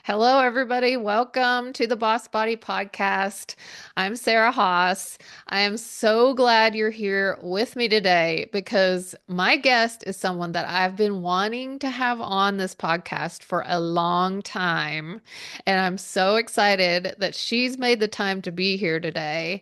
Hello, everybody. Welcome to the Boss Body Podcast. I'm Sarah Haas. I am so glad you're here with me today because my guest is someone that I've been wanting to have on this podcast for a long time. And I'm so excited that she's made the time to be here today.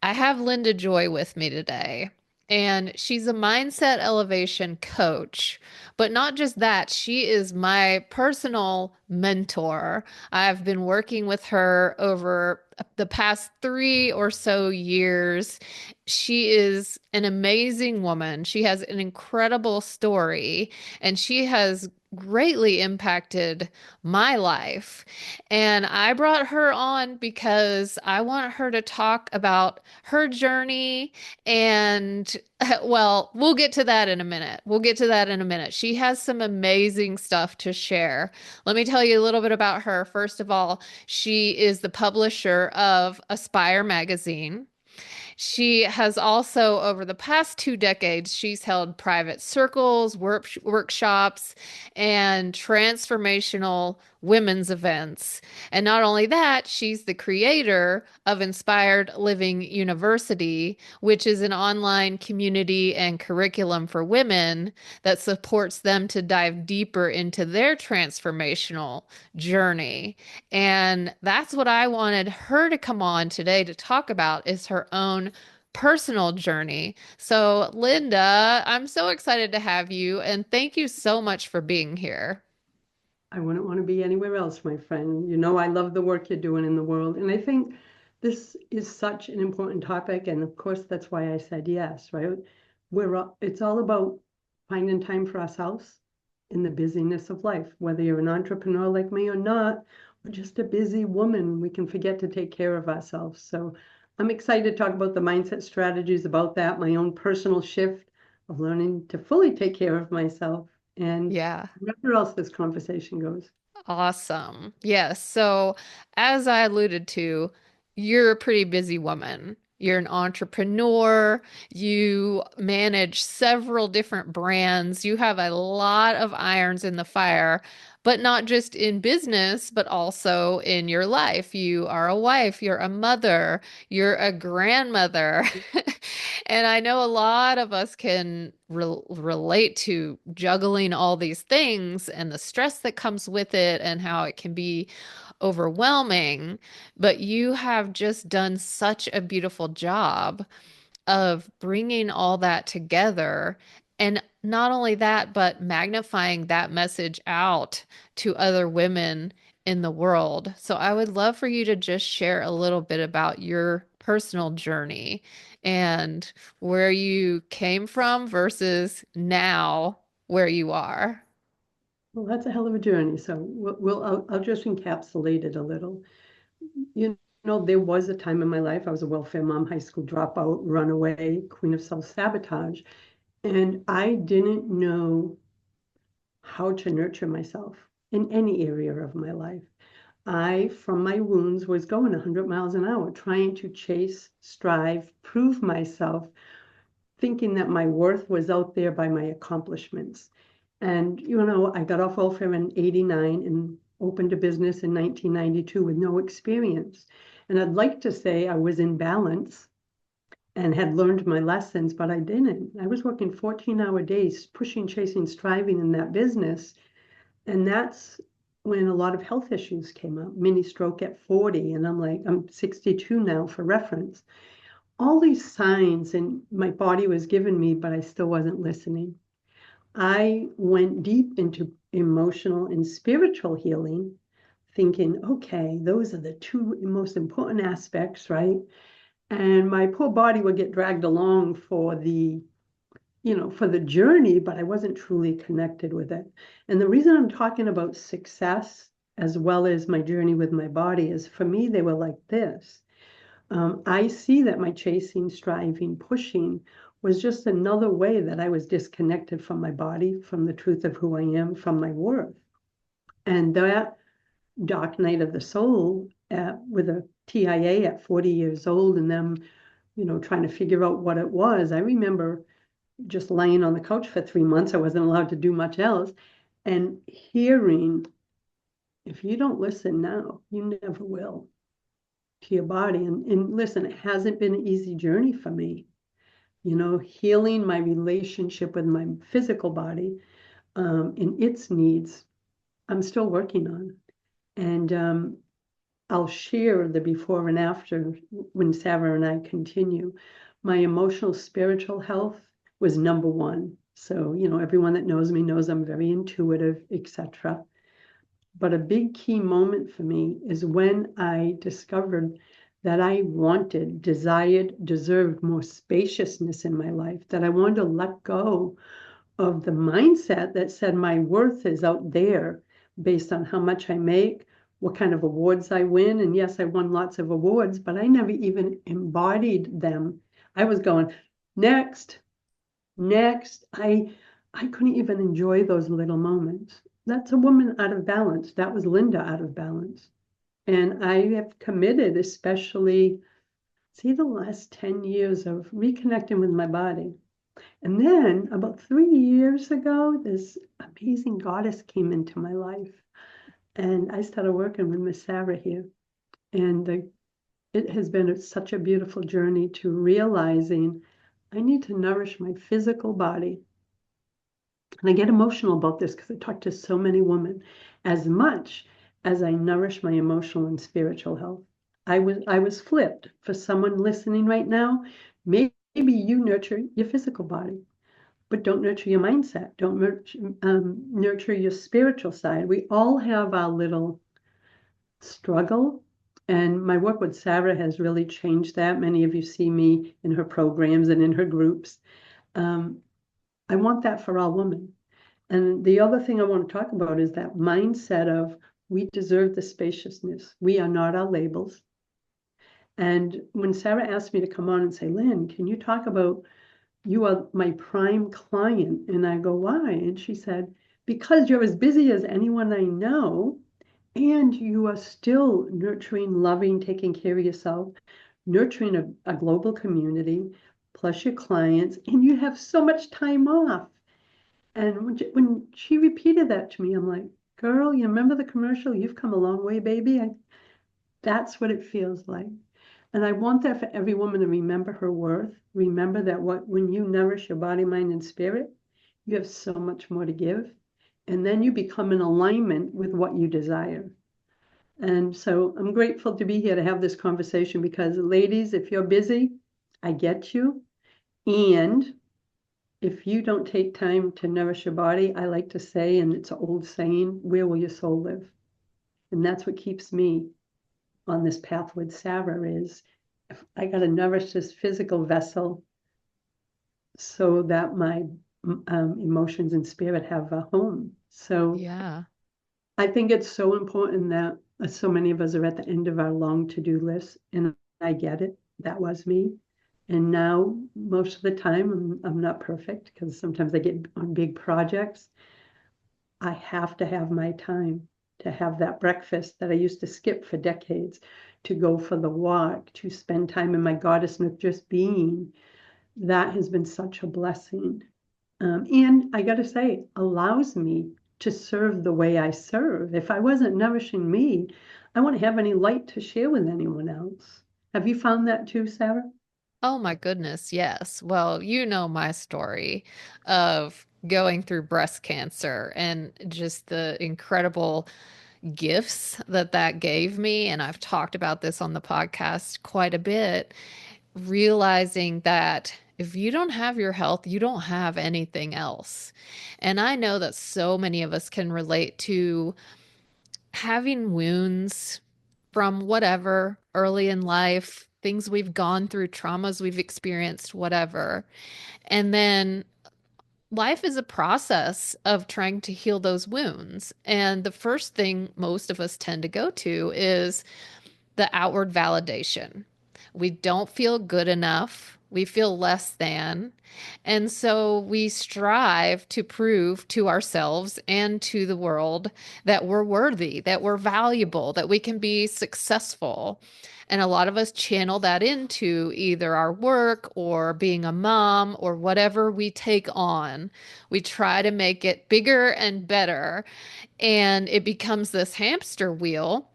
I have Linda Joy with me today, and she's a mindset elevation coach. But not just that, she is my personal mentor. I've been working with her over the past 3 or so years. She is an amazing woman. She has an incredible story, and she has greatly impacted my life. And I brought her on because I want her to talk about her journey. And well, we'll get to that in a minute. We'll get to that in a minute. She has some amazing stuff to share. Let me tell you a little bit about her. First of all, she is the publisher of Aspire magazine. She has also, over the past 2 decades, she's held private circles, workshops, and transformational women's events. And not only that, she's the creator of Inspired Living University, which is an online community and curriculum for women that supports them to dive deeper into their transformational journey. And that's what I wanted her to come on today to talk about is her own personal journey. So, Linda, I'm so excited to have you and thank you so much for being here. I wouldn't want to be anywhere else, my friend. You know, I love the work you're doing in the world. And I think this is such an important topic. And of course, that's why I said yes, right? It's all about finding time for ourselves in the busyness of life. Whether you're an entrepreneur like me or not, or just a busy woman, we can forget to take care of ourselves. So I'm excited to talk about the mindset strategies about that, my own personal shift of learning to fully take care of myself. And Yeah. wherever else this conversation goes. Awesome. Yes. So, as I alluded to, you're a pretty busy woman. You're an entrepreneur. You manage several different brands. You have a lot of irons in the fire, but not just in business, but also in your life. You are a wife, you're a mother, you're a grandmother. And I know a lot of us can relate to juggling all these things and the stress that comes with it and how it can be overwhelming. But you have just done such a beautiful job of bringing all that together. And not only that, but magnifying that message out to other women in the world. So I would love for you to just share a little bit about your personal journey and where you came from versus now where you are. Well, that's a hell of a journey. So I'll just encapsulate it a little. You know, there was a time in my life, I was a welfare mom, high school dropout, runaway, queen of self-sabotage, and I didn't know how to nurture myself in any area of my life. I, from my wounds, was going 100 miles an hour, trying to chase, strive, prove myself, thinking that my worth was out there by my accomplishments. And, you know, I got off welfare in 89 and opened a business in 1992 with no experience. And I'd like to say I was in balance and had learned my lessons, but I didn't. I was working 14-hour days, pushing, chasing, striving in that business. And that's when a lot of health issues came up, mini stroke at 40. And I'm like, I'm 62 now for reference. All these signs and my body was giving me, but I still wasn't listening. I went deep into emotional and spiritual healing, thinking, okay, those are the two most important aspects, right? And my poor body would get dragged along for for the journey, but I wasn't truly connected with it. And the reason I'm talking about success as well as my journey with my body is for me, they were like this. I see that my chasing, striving, pushing was just another way that I was disconnected from my body, from the truth of who I am, from my worth. And that dark night of the soul with a TIA at 40 years old and them, trying to figure out what it was. I remember just laying on the couch for 3 months. I wasn't allowed to do much else. And hearing If you don't listen now, you never will to your body. And listen, it hasn't been an easy journey for me. Healing my relationship with my physical body and its needs, I'm still working on. And I'll share the before and after when Sarah and I continue. My emotional, spiritual health was number one. So, everyone that knows me knows I'm very intuitive, etc. But a big key moment for me is when I discovered that I wanted, desired, deserved more spaciousness in my life, that I wanted to let go of the mindset that said my worth is out there based on how much I make, what kind of awards I win. And yes, I won lots of awards, but I never even embodied them. I was going, next, next. I couldn't even enjoy those little moments. That's a woman out of balance. That was Linda out of balance. And I have committed, especially, see, the last 10 years of reconnecting with my body. And then about 3 years ago, this amazing goddess came into my life. And I started working with Miss Sarah here. And it has been such a beautiful journey to realizing I need to nourish my physical body. And I get emotional about this because I talk to so many women as much as I nourish my emotional and spiritual health. I was flipped. For someone listening right now, maybe you nurture your physical body, but don't nurture your mindset. Don't nurture your spiritual side. We all have our little struggle. And my work with Sarah has really changed that. Many of you see me in her programs and in her groups. Um, I want that for all women. And the other thing I want to talk about is that mindset of we deserve the spaciousness. We are not our labels. And when Sarah asked me to come on and say, Lynn, can you talk about you are my prime client? And I go, why? And she said, because you're as busy as anyone I know, and you are still nurturing, loving, taking care of yourself, nurturing a global community, plus your clients, and you have so much time off. And when she repeated that to me, I'm like, girl, you remember the commercial? You've come a long way, baby. That's what it feels like. And I want that for every woman to remember her worth. Remember that when you nourish your body, mind, and spirit, you have so much more to give. And then you become in alignment with what you desire. And so I'm grateful to be here to have this conversation because, ladies, if you're busy, I get you. And if you don't take time to nourish your body, I like to say, and it's an old saying, where will your soul live? And that's what keeps me on this path with Sarah is if I got to nourish this physical vessel so that my emotions and spirit have a home. So Yeah. I think it's so important that so many of us are at the end of our long to-do list, and I get it. That was me. And now, most of the time, I'm not perfect because sometimes I get on big projects. I have to have my time to have that breakfast that I used to skip for decades, to go for the walk, to spend time in my goddessness just being. That has been such a blessing. And I got to say, allows me to serve the way I serve. If I wasn't nourishing me, I wouldn't have any light to share with anyone else. Have you found that too, Sarah? Oh my goodness, yes. Well, you know my story of going through breast cancer and just the incredible gifts that that gave me. And I've talked about this on the podcast quite a bit, realizing that if you don't have your health, you don't have anything else. And I know that so many of us can relate to having wounds from whatever early in life, things we've gone through, traumas we've experienced, whatever. And then life is a process of trying to heal those wounds. And the first thing most of us tend to go to is the outward validation. We don't feel good enough. We feel less than. And so we strive to prove to ourselves and to the world that we're worthy, that we're valuable, that we can be successful. And a lot of us channel that into either our work or being a mom or whatever we take on. We try to make it bigger and better, and it becomes this hamster wheel.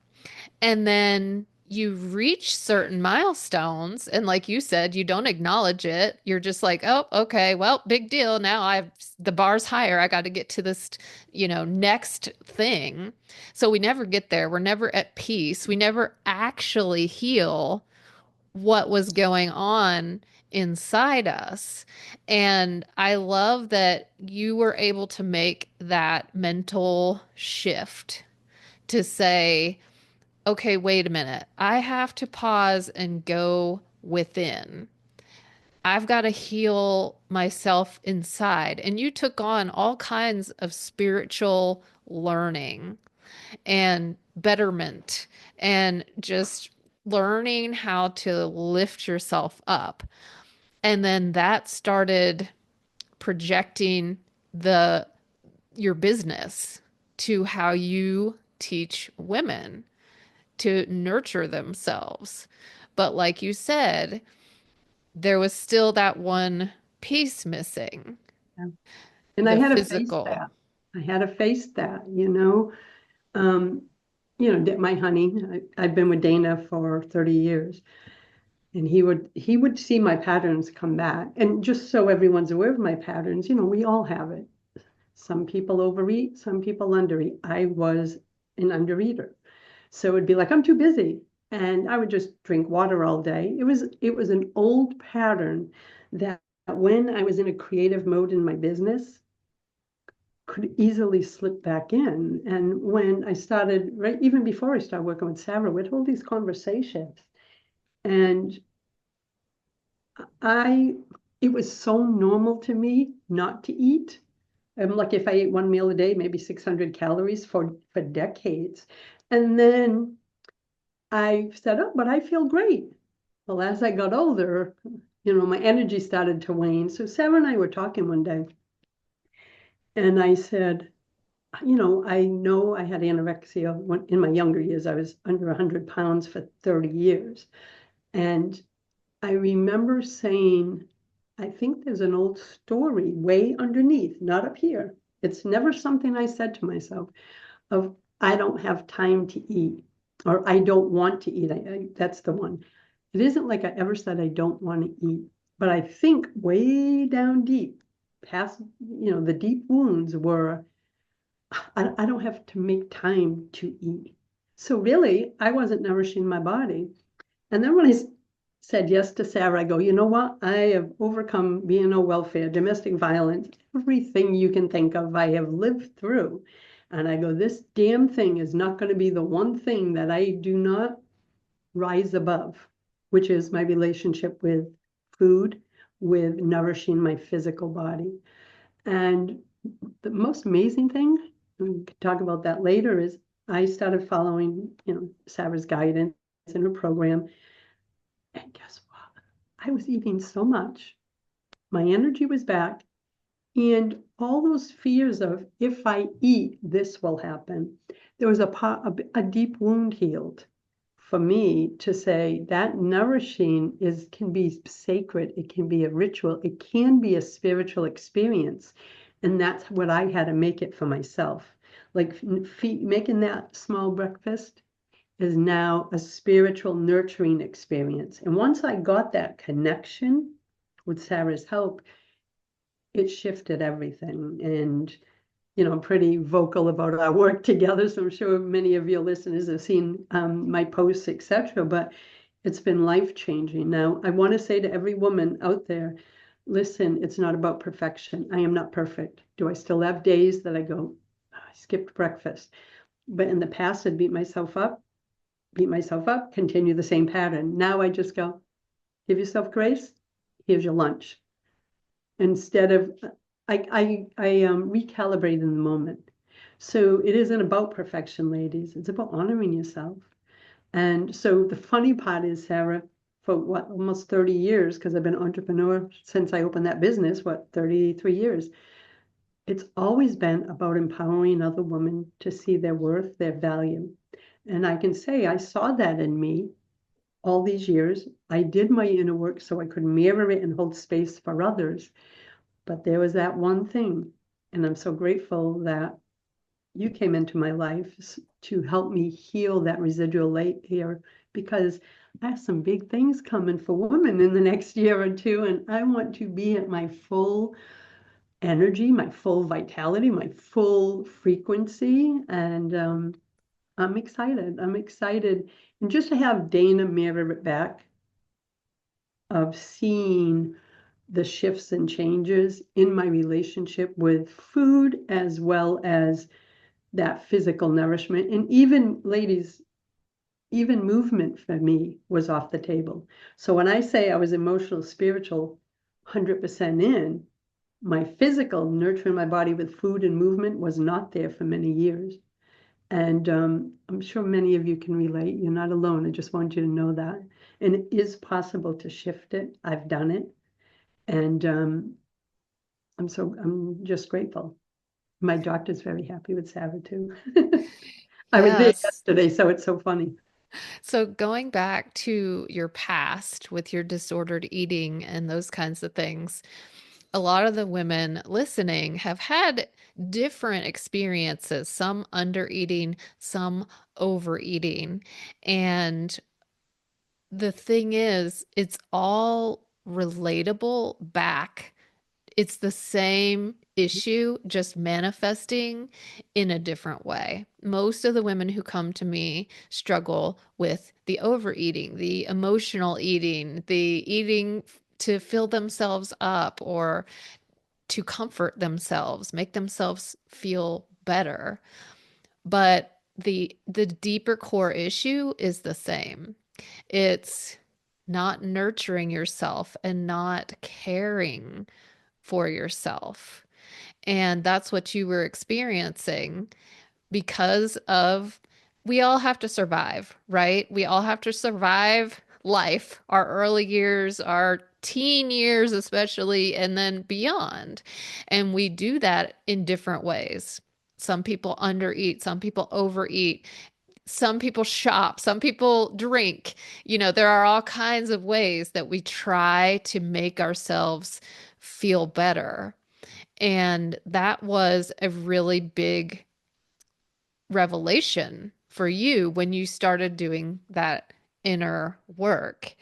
And then you reach certain milestones, and like you said, you don't acknowledge it. You're just like, oh, okay, well, big deal. Now I've the bar's higher. I got to get to this, next thing. So we never get there. We're never at peace. We never actually heal what was going on inside us. And I love that you were able to make that mental shift to say, okay, wait a minute. I have to pause and go within. I've got to heal myself inside. And you took on all kinds of spiritual learning and betterment and just learning how to lift yourself up. And then that started projecting the your business to how you teach women to nurture themselves. But like you said, there was still that one piece missing, Yeah. And I the had to face physical. that. I had to face that, you know. Um, my honey, I've been with Dana for 30 years, and he would see my patterns come back. And just so everyone's aware of my patterns, we all have it. Some people overeat, some people undereat. I was an undereater. So it'd be like, I'm too busy. And I would just drink water all day. It was an old pattern that when I was in a creative mode in my business, could easily slip back in. And when I started, right, even before I started working with Sarah, we'd hold these conversations. And I, it was so normal to me not to eat. I'm like, if I ate one meal a day, maybe 600 calories for decades. And then I said, oh, but I feel great. Well, as I got older, my energy started to wane. So Sarah and I were talking one day, and I said, I know I had anorexia in my younger years. I was under 100 pounds for 30 years. And I remember saying, I think there's an old story way underneath, not up here. It's never something I said to myself of, I don't have time to eat, or I don't want to eat. That's the one. It isn't like I ever said I don't want to eat, but I think way down deep, past, the deep wounds were, I don't have to make time to eat. So really, I wasn't nourishing my body. And then when I said yes to Sarah, I go, you know what? I have overcome being on welfare, domestic violence, everything you can think of, I have lived through. And I go, this damn thing is not going to be the one thing that I do not rise above, which is my relationship with food, with nourishing my physical body. And the most amazing thing, we could talk about that later, is I started following, Sarah's guidance in her program. And guess what? I was eating so much. My energy was back. And all those fears of, if I eat, this will happen. There was a deep wound healed for me to say that nourishing can be sacred. It can be a ritual. It can be a spiritual experience. And that's what I had to make it for myself. Like making that small breakfast is now a spiritual nurturing experience. And once I got that connection with Sarah's help, it shifted everything. And, I'm pretty vocal about our work together. So I'm sure many of your listeners have seen my posts, etc. But it's been life-changing. Now, I want to say to every woman out there, listen, it's not about perfection. I am not perfect. Do I still have days that I go, "Oh, I skipped breakfast?" But in the past, I'd beat myself up, continue the same pattern. Now I just go, give yourself grace. Here's your lunch. Instead of, I recalibrate in the moment. So it isn't about perfection, ladies. It's about honoring yourself. And so the funny part is, Sarah, for what, almost 30 years, because I've been an entrepreneur since I opened that business, 33 years. It's always been about empowering other women to see their worth, their value. And I can say I saw that in me all these years. I did my inner work so I could mirror it and hold space for others. But there was that one thing. And I'm so grateful that you came into my life to help me heal that residual layer, because I have some big things coming for women in the next year or two. And I want to be at my full energy, my full vitality, my full frequency. And I'm excited. I'm excited. And just to have Dana mirror it back of seeing the shifts and changes in my relationship with food, as well as that physical nourishment. And even, ladies, even movement for me was off the table. So when I say I was emotional, spiritual, 100% in, my physical, nurturing my body with food and movement, was not there for many years. And I'm sure many of you can relate. You're not alone. I just want you to know that. And it is possible to shift it. I've done it. And I'm just grateful. My doctor's very happy with Sarah too. I was there Yes. yesterday, so it's so funny. So going back to your past with your disordered eating and those kinds of things, a lot of the women listening have had different experiences, some under eating, some overeating. And the thing is, it's all relatable back. It's the same issue, just manifesting in a different way. Most of the women who come to me struggle with the overeating, the emotional eating, the eating to fill themselves up or to comfort themselves, make themselves feel better. But the deeper core issue is the same. It's not nurturing yourself and not caring for yourself. And that's what you were experiencing because of we all have to survive, right? We all have to survive life, our early years, our teen years, especially, and then beyond. And we do that in different ways. Some people undereat, some people overeat, some people shop, some people drink. There are all kinds of ways that we try to make ourselves feel better. And that was a really big revelation for you when you started doing that inner work.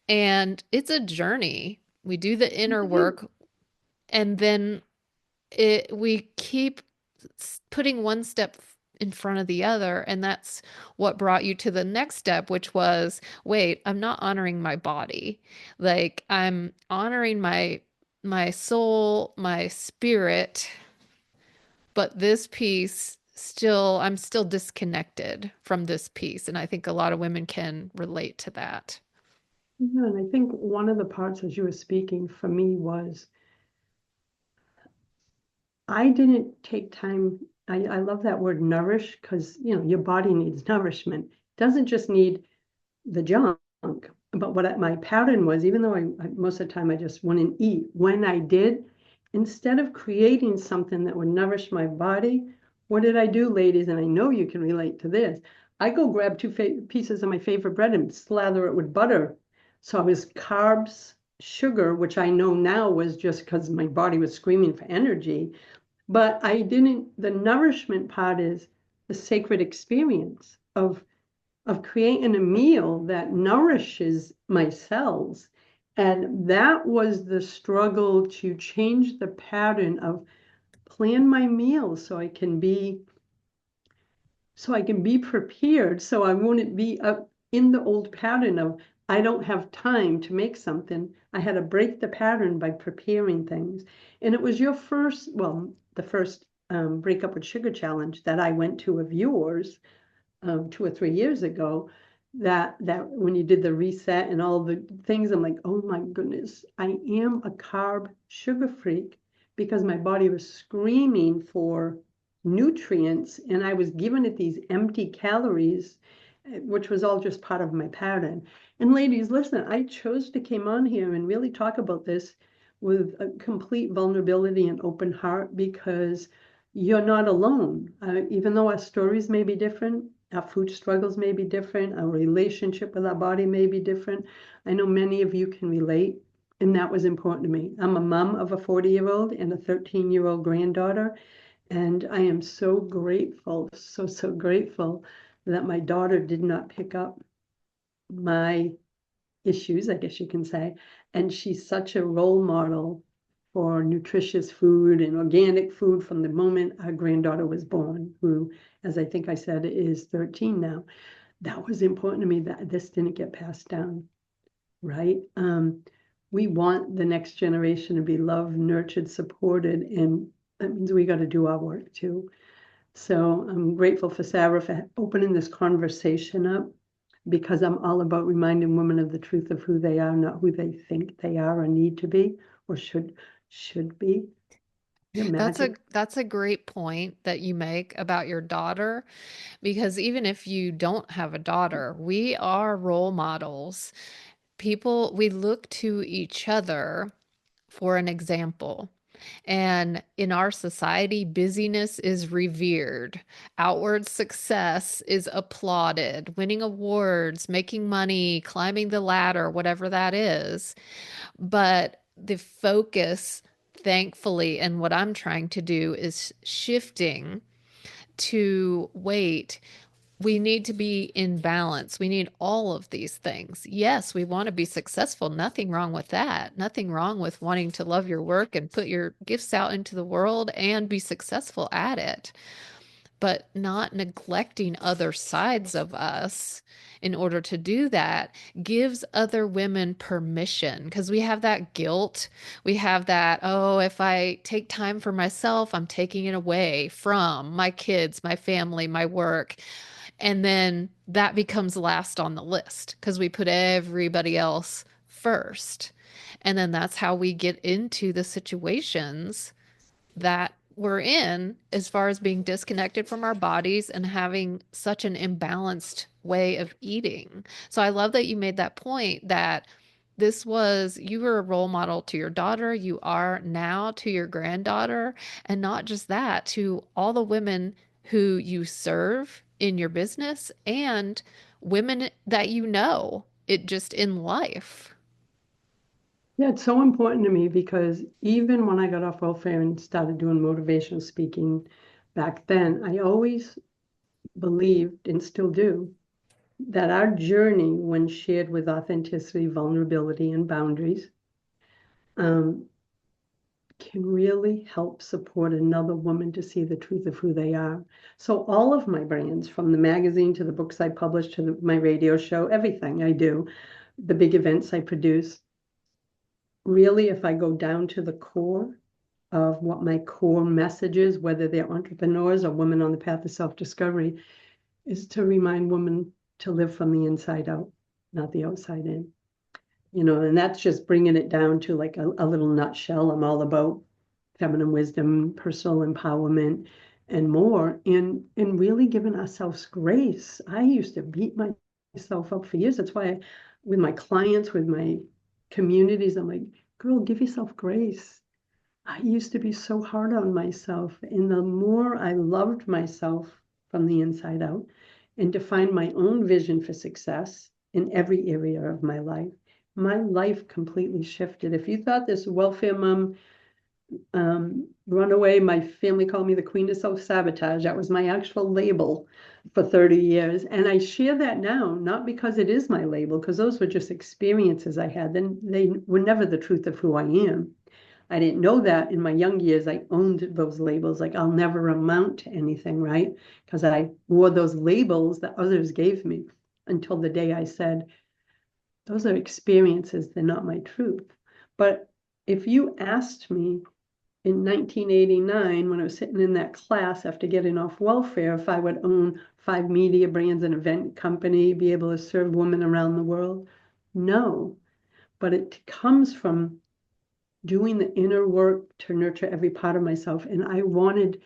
And it's a journey. We do the inner work and then we keep putting one step in front of the other. And that's what brought you to the next step, which was, wait, I'm not honoring my body. Like I'm honoring my soul, my spirit, but this piece still, I'm still disconnected from this piece. And I think a lot of women can relate to that. Yeah, and I think one of the parts as you were speaking for me was I didn't take time. I love that word nourish, because your body needs nourishment. It doesn't just need the junk. But my pattern was, even though most of the time I just wouldn't eat, when I did, instead of creating something that would nourish my body, what did I do, ladies? And I know you can relate to this. I go grab two pieces of my favorite bread and slather it with butter. So I was carbs, sugar, which I know now was just because my body was screaming for energy. But I didn't, the nourishment part is the sacred experience of creating a meal that nourishes my cells. And that was the struggle to change the pattern of plan my meals so I can be prepared, so I wouldn't be up in the old pattern of I don't have time to make something. I had to break the pattern by preparing things. And it was the first Break Up with Sugar challenge that I went to of yours 2 or 3 years ago, that when you did the reset and all the things, I'm like, oh my goodness, I am a carb sugar freak, because my body was screaming for nutrients and I was giving it these empty calories. which was all just part of my pattern. And ladies, listen, I chose to come on here and really talk about this with a complete vulnerability and open heart because you're not alone. Even though our stories may be different, our food struggles may be different, our relationship with our body may be different. I know many of you can relate, and that was important to me. I'm a mom of a 40-year-old and a 13-year-old granddaughter, and I am so grateful, so grateful that my daughter did not pick up my issues, I guess you can say. And she's such a role model for nutritious food and organic food from the moment our granddaughter was born, who, as I think I said, is 13 now. That was important to me that this didn't get passed down, right? We want the next generation to be loved, nurtured, supported, and that means we got to do our work too. So I'm grateful for Sarah for opening this conversation up because I'm all about reminding women of the truth of who they are, not who they think they are or need to be or should be. You imagine? That's a great point that you make about your daughter, because even if you don't have a daughter, we are role models. People, we look to each other for an example. And in our society, busyness is revered. Outward success is applauded. Winning awards, making money, climbing the ladder, whatever that is. But the focus, thankfully, and what I'm trying to do is shifting to wait. We need to be in balance. We need all of these things. Yes, we want to be successful. Nothing wrong with that. Nothing wrong with wanting to love your work and put your gifts out into the world and be successful at it, but not neglecting other sides of us in order to do that gives other women permission, because we have that guilt. We have that, oh, if I take time for myself, I'm taking it away from my kids, my family, my work. And then that becomes last on the list because we put everybody else first. And then that's how we get into the situations that we're in as far as being disconnected from our bodies and having such an imbalanced way of eating. So I love that you made that point that you were a role model to your daughter, you are now to your granddaughter, and not just that, to all the women who you serve in your business and women that you know, it just in life. Yeah, it's so important to me because even when I got off welfare and started doing motivational speaking back then, I always believed and still do that our journey, when shared with authenticity, vulnerability, and boundaries, um, can really help support another woman to see the truth of who they are. So all of my brands, from the magazine to the books I publish to my radio show, everything I do, the big events I produce, really, if I go down to the core of what my core message is, whether they're entrepreneurs or women on the path of self-discovery, is to remind women to live from the inside out, not the outside in. And that's just bringing it down to like a little nutshell. I'm all about feminine wisdom, personal empowerment, and more, and really giving ourselves grace. I used to beat myself up for years. That's why with my clients, with my communities, I'm like, girl, give yourself grace. I used to be so hard on myself. And the more I loved myself from the inside out and defined my own vision for success in every area of my life completely shifted. If you thought this welfare mom runaway, my family called me the queen of self-sabotage. That was my actual label for 30 years. And I share that now, not because it is my label, because those were just experiences I had. Then they were never the truth of who I am. I didn't know that in my young years. I owned those labels, like I'll never amount to anything, right? Because I wore those labels that others gave me until the day I said, those are experiences, they're not my truth. But if you asked me in 1989, when I was sitting in that class after getting off welfare, if I would own 5 media brands, an event company, be able to serve women around the world, no. But it comes from doing the inner work to nurture every part of myself. And I wanted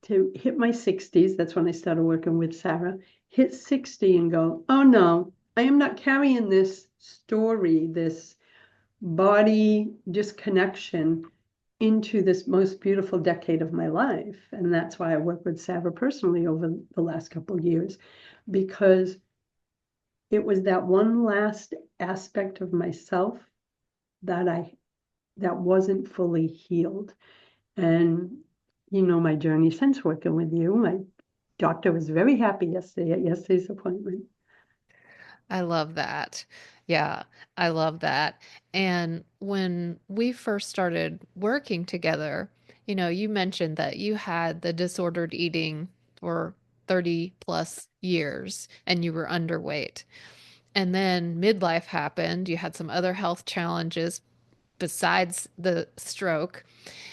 to hit my 60s. That's when I started working with Sarah. hit 60 and go, oh no, I am not carrying this story, this body disconnection into this most beautiful decade of my life. And that's why I work with Sarah personally over the last couple of years, because it was that one last aspect of myself that that wasn't fully healed. And you know my journey since working with you. My doctor was very happy yesterday at yesterday's appointment. I love that. Yeah, I love that. And when we first started working together, you mentioned that you had the disordered eating for 30 plus years and you were underweight. And then midlife happened. You had some other health challenges besides the stroke,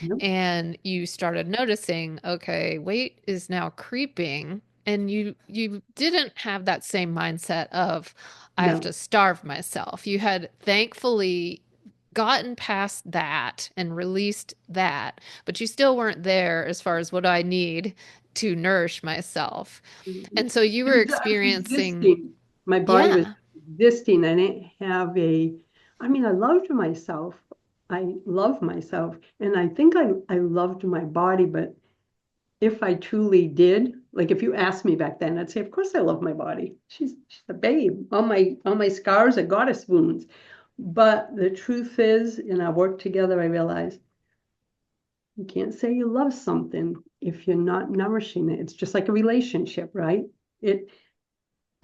Yep. and you started noticing, okay, weight is now creeping, and you didn't have that same mindset of I have to No. starve myself. You had thankfully gotten past that and released that, but you still weren't there as far as what I need to nourish myself. And so you were I was experiencing, existing. My body was yeah. existing. I didn't have I mean, I loved myself. I love myself. And I think I loved my body, but if I truly did, like if you asked me back then, I'd say, of course I love my body. She's a babe. All my scars are goddess wounds. But the truth is, in our work together, I realized you can't say you love something if you're not nourishing it. It's just like a relationship, right? It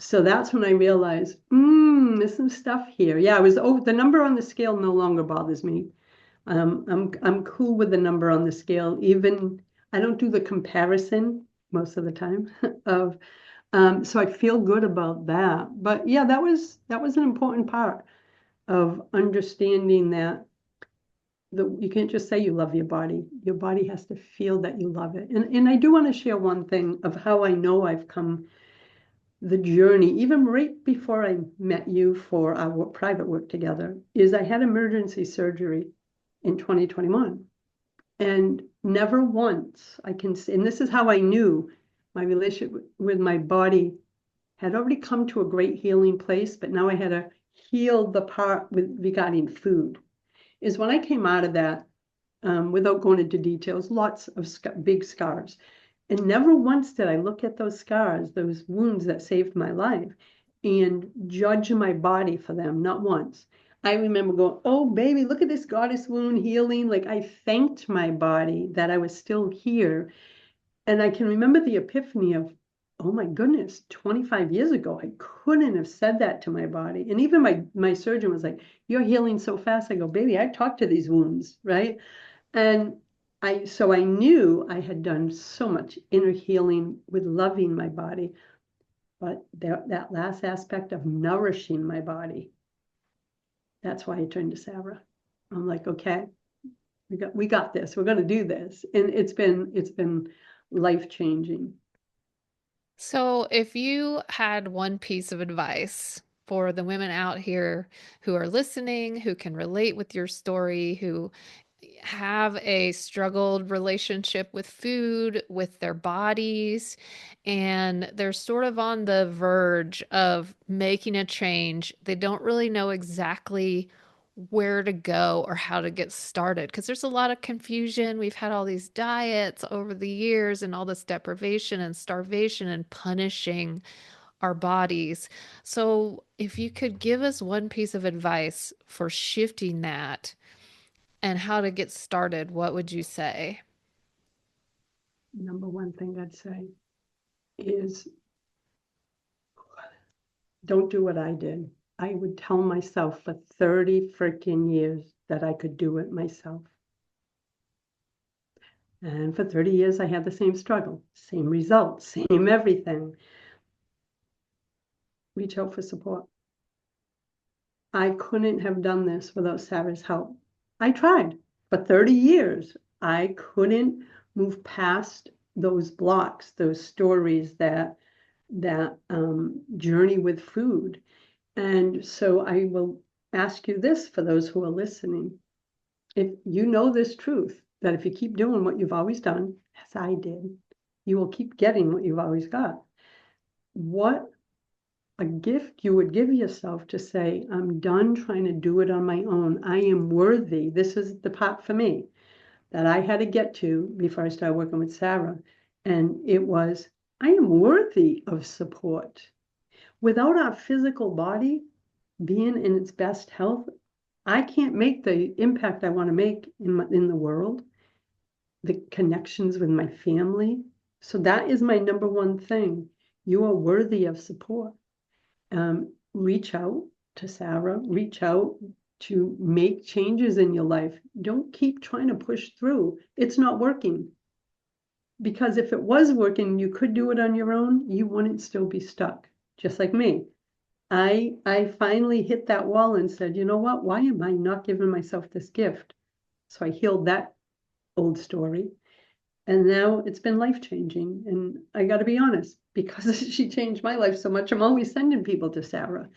So that's when I realized, there's some stuff here. Yeah, the number on the scale no longer bothers me. I'm cool with the number on the scale. Even I don't do the comparison most of the time of so I feel good about that. But yeah, that was an important part of understanding that you can't just say you love your body. Your body has to feel that you love it. And I do want to share one thing of how I know I've come the journey, even right before I met you for our private work together, is I had emergency surgery in 2021. And never once I can say, and this is how I knew my relationship with my body had already come to a great healing place, but now I had to heal the part regarding food. Is when I came out of that, without going into details, lots of big scars. And never once did I look at those scars, those wounds that saved my life, and judge my body for them, not once. I remember going, oh, baby, look at this goddess wound healing. Like I thanked my body that I was still here. And I can remember the epiphany of, oh my goodness, 25 years ago, I couldn't have said that to my body. And even my surgeon was like, you're healing so fast. I go, baby, I talked to these wounds, right? And so I knew I had done so much inner healing with loving my body, but that last aspect of nourishing my body, that's why I turned to Sarah. I'm like, okay, we got this. We're going to do this, and it's been life changing. So, if you had one piece of advice for the women out here who are listening, who can relate with your story, who have a struggled relationship with food, with their bodies, and they're sort of on the verge of making a change, they don't really know exactly where to go or how to get started because there's a lot of confusion. We've had all these diets over the years and all this deprivation and starvation and punishing our bodies. So, if you could give us one piece of advice for shifting that and how to get started, what would you say? Number one thing I'd say is don't do what I did. I would tell myself for 30 freaking years that I could do it myself. And for 30 years, I had the same struggle, same results, same everything. Reach out for support. I couldn't have done this without Sarah's help. I tried for 30 years. I couldn't move past those blocks, those stories, that journey with food. And so I will ask you this for those who are listening. If you know this truth, that if you keep doing what you've always done, as I did, you will keep getting what you've always got. what a gift you would give yourself to say, I'm done trying to do it on my own. I am worthy. This is the part for me that I had to get to before I started working with Sarah. And it was, I am worthy of support. Without our physical body being in its best health, I can't make the impact I want to make in the world, the connections with my family. So that is my number one thing. You are worthy of support. Reach out to Sarah, reach out to make changes in your life. Don't keep trying to push through. It's not working. Because if it was working, you could do it on your own, you wouldn't still be stuck, just like me. I finally hit that wall and said, you know what? Why am I not giving myself this gift? So I healed that old story. And now it's been life changing. And I got to be honest, because she changed my life so much, I'm always sending people to Sarah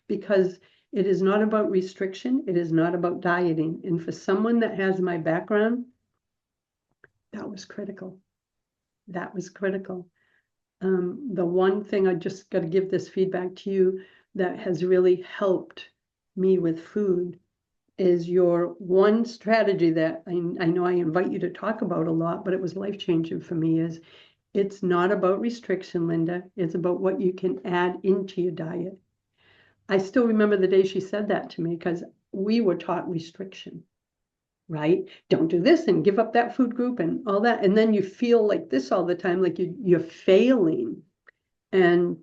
because it is not about restriction. It is not about dieting. And for someone that has my background, that was critical. That was critical. The one thing I just got to give this feedback to you that has really helped me with food is your one strategy that I know I invite you to talk about a lot, but it was life changing for me is it's not about restriction, Linda. It's about what you can add into your diet. I still remember the day she said that to me because we were taught restriction, right? Don't do this and give up that food group and all that. And then you feel like this all the time, like you're failing. And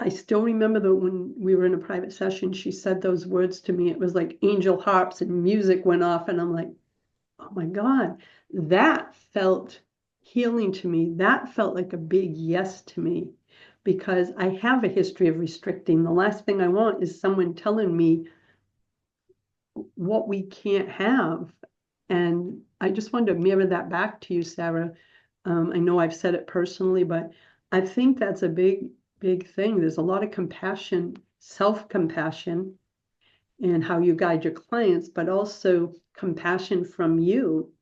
I still remember that when we were in a private session, she said those words to me. It was like angel harps and music went off. And I'm like, oh my God, that felt healing to me. That felt like a big yes to me because I have a history of restricting. The last thing I want is someone telling me what we can't have. And I just wanted to mirror that back to you, Sarah. I know I've said it personally, but I think that's a big thing. There's a lot of compassion, self-compassion in how you guide your clients, but also compassion from you.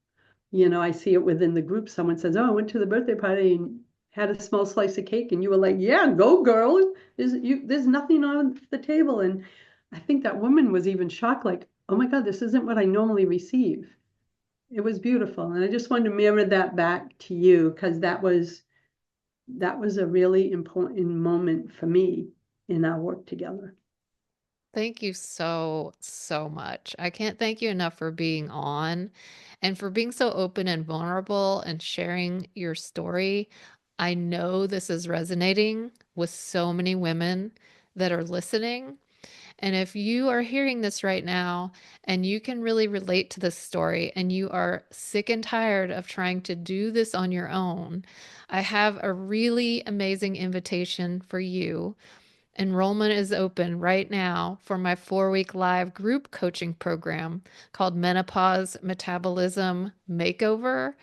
You know, I see it within the group. Someone says, oh, I went to the birthday party and had a small slice of cake. And you were like, yeah, go girl. There's nothing on the table. And I think that woman was even shocked, like, oh my God, this isn't what I normally receive. It was beautiful. And I just wanted to mirror that back to you because that was a really important moment for me in our work together. Thank you so, so much. I can't thank you enough for being on and for being so open and vulnerable and sharing your story. I know this is resonating with so many women that are listening. And if you are hearing this right now and you can really relate to this story and you are sick and tired of trying to do this on your own, I have a really amazing invitation for you. Enrollment is open right now for my 4-week live group coaching program called Menopause Metabolism Makeover.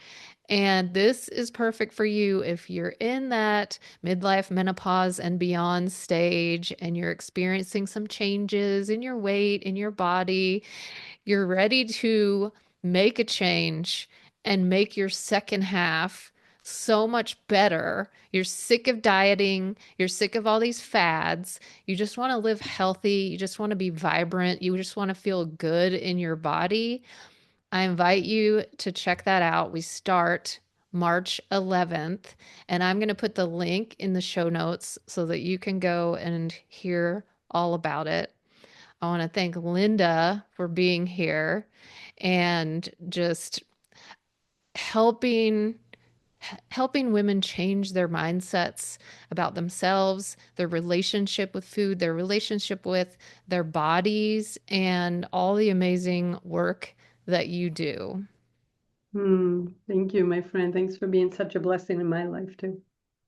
And this is perfect for you if you're in that midlife menopause and beyond stage and you're experiencing some changes in your weight, in your body. You're ready to make a change and make your second half so much better. You're sick of dieting. You're sick of all these fads. You just want to live healthy. You just want to be vibrant. You just want to feel good in your body. I invite you to check that out. We start March 11th, and I'm going to put the link in the show notes so that you can go and hear all about it. I want to thank Linda for being here and just helping helping women change their mindsets about themselves, their relationship with food, their relationship with their bodies, and all the amazing work that you do. Thank you, my friend. Thanks for being such a blessing in my life too.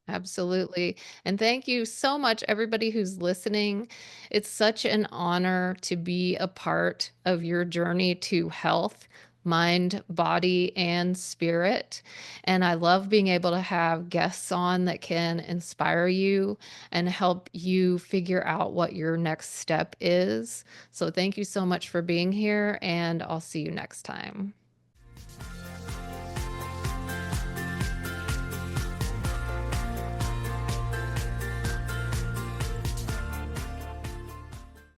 Absolutely. And thank you so much, everybody who's listening. It's such an honor to be a part of your journey to health, mind, body, and spirit. And I love being able to have guests on that can inspire you and help you figure out what your next step is. So thank you so much for being here, and I'll see you next time.